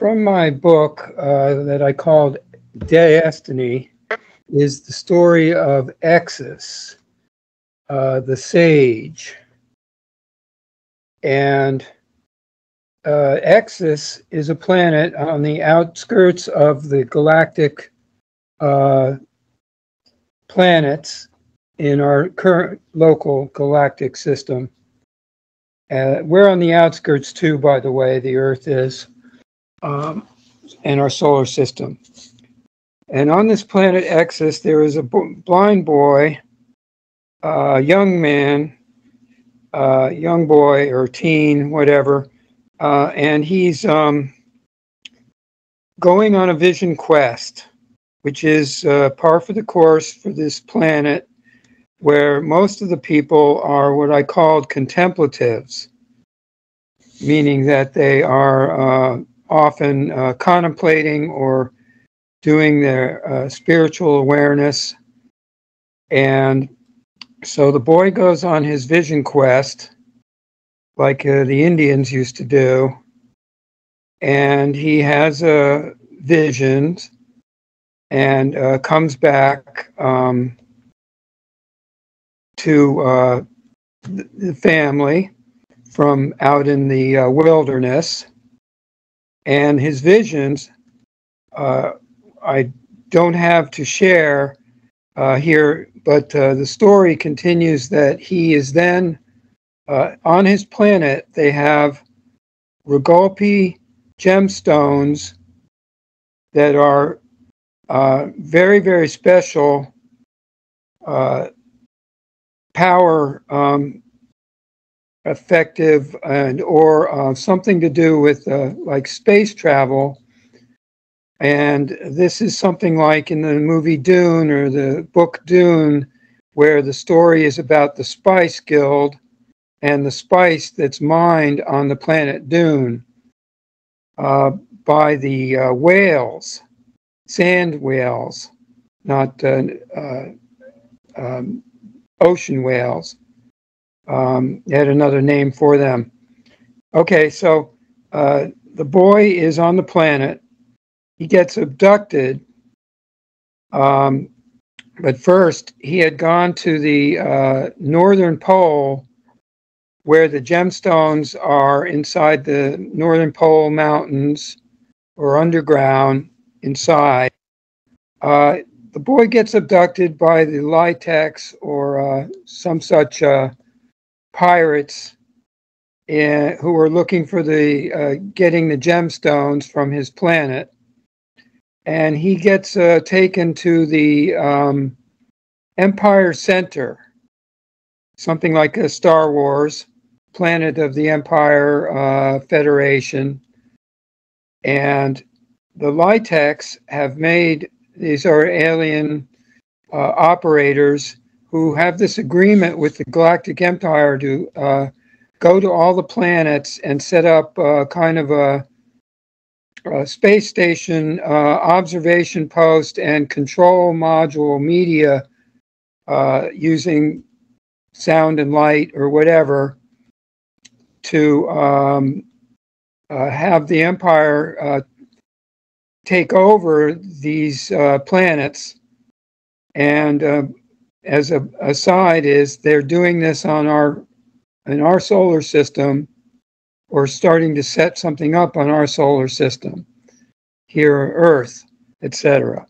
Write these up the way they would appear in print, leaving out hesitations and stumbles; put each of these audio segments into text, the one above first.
From my book that I called ESTINY is the story of Exus, the sage. And Exus is a planet on the outskirts of the galactic planets in our current local galactic system. We're on the outskirts too, by the way, the Earth is, in our solar system. And on this planet Exus, there is a blind boy, young man, young boy or teen, whatever, and he's going on a vision quest, which is par for the course for this planet, where most of the people are what I called contemplatives, meaning that they are often contemplating or doing their spiritual awareness. And so the boy goes on his vision quest, like the Indians used to do, and he has visions and comes back to the family from out in the wilderness. And his visions, I don't have to share here, but the story continues that he is then, on his planet, they have Regolpi gemstones that are very, very special power effective and or something to do with like space travel. And this is something like in the movie Dune or the book Dune, where the story is about the Spice Guild and the spice that's mined on the planet Dune by the whales, sand whales, not ocean whales. Had another name for them. Okay, so the boy is on the planet. He gets abducted, but first he had gone to the northern pole, where the gemstones are inside the northern pole mountains or underground inside. The boy gets abducted by the Litex or some such pirates who are looking for the getting the gemstones from his planet. And he gets taken to the Empire Center, something like a Star Wars, planet of the Empire Federation. And the Litex have made, these are alien operators who have this agreement with the Galactic Empire to go to all the planets and set up kind of a space station, observation post, and control module media using sound and light or whatever to have the Empire take over these planets. And as a aside is they're doing this on in our solar system, or starting to set something up on our solar system, here on Earth, etc.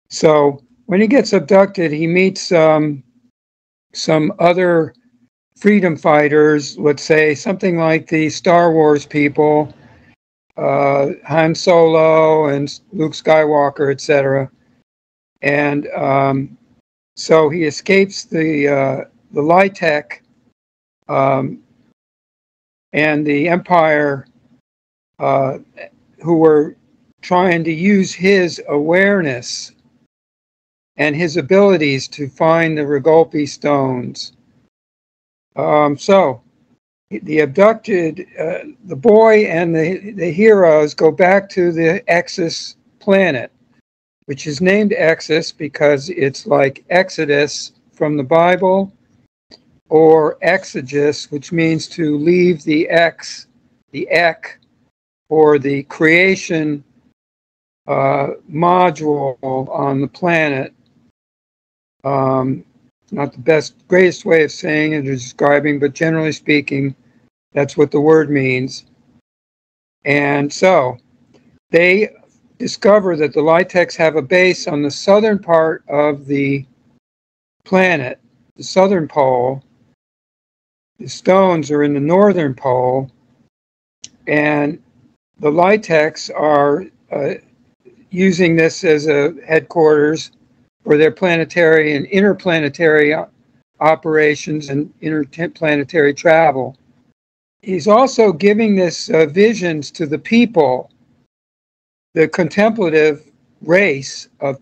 So when he gets abducted, he meets some other freedom fighters, let's say something like the Star Wars people, Han Solo and Luke Skywalker, etc. And so he escapes the Litex and the Empire, who were trying to use his awareness and his abilities to find the Regolpi stones. So the abducted, the boy and the heroes go back to the Exus planet, which is named Exus because it's like Exodus from the Bible, or exegesis, which means to leave the X, the ek, or the creation module on the planet. Not the greatest way of saying it or describing, but generally speaking, that's what the word means. And so they discover that the Litex have a base on the southern part of the planet, the southern pole. The stones are in the northern pole, and the Litex are using this as a headquarters for their planetary and interplanetary operations and interplanetary travel. He's also giving this visions to the people, the contemplative race of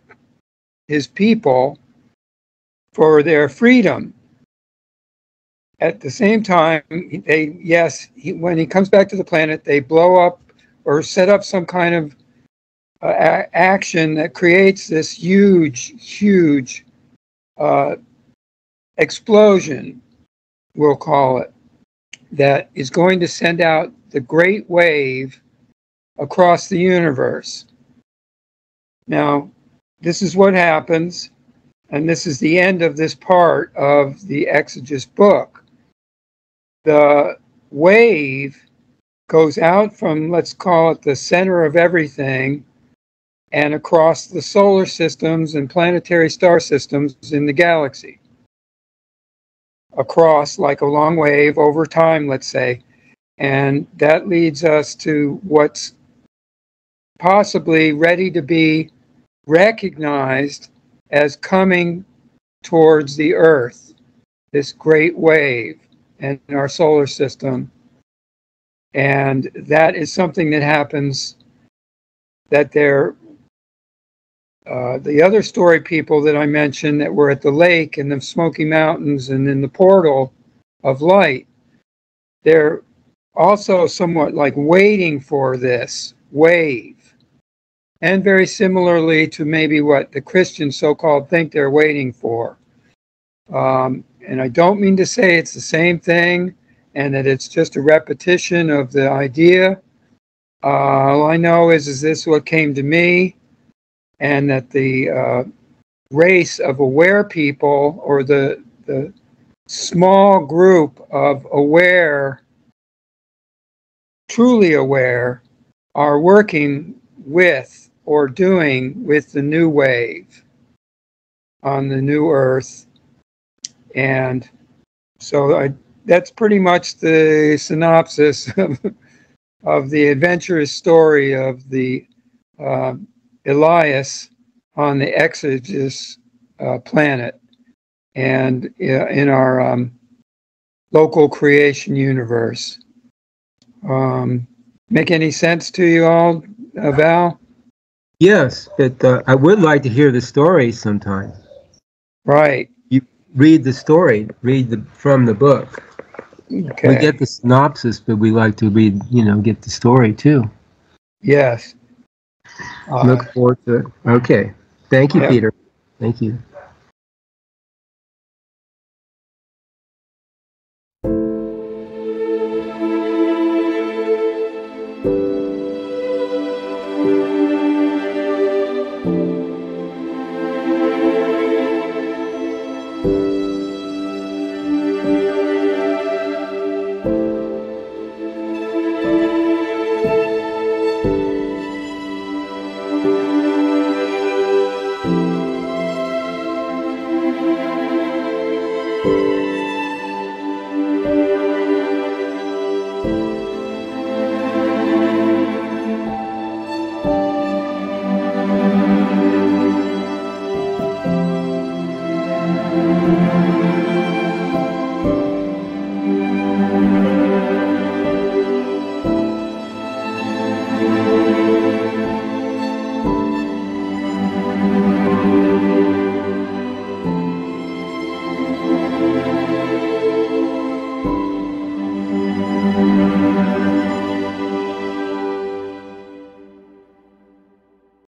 his people, for their freedom. At the same time, when he comes back to the planet, they blow up or set up some kind of action that creates this huge explosion, we'll call it, that is going to send out the great wave across the universe. Now, this is what happens, and this is the end of this part of the Exegesis book. The wave goes out from, let's call it, the center of everything, and across the solar systems and planetary star systems in the galaxy. Across like a long wave over time, let's say. And that leads us to what's possibly ready to be recognized as coming towards the Earth, this great wave in our solar system. And that is something that happens that the other story people that I mentioned that were at the lake and the Smoky Mountains and in the portal of light, they're also somewhat like waiting for this wave. And very similarly to maybe what the Christians so-called think they're waiting for. And I don't mean to say it's the same thing and that it's just a repetition of the idea. All I know is this what came to me, and that the race of aware people, or the small group of aware, truly aware, are working with or doing with the new wave on the new Earth. And so that's pretty much the synopsis of the adventurous story of the ALLLISSS on the Exegesis planet and in our local creation universe. Make any sense to you all, Val? Yes, but I would like to hear the story sometime. Right. You read the story, from the book. Okay. We get the synopsis, but we like to read, get the story too. Yes. Look forward to it. Okay. Thank you, Peter. Thank you.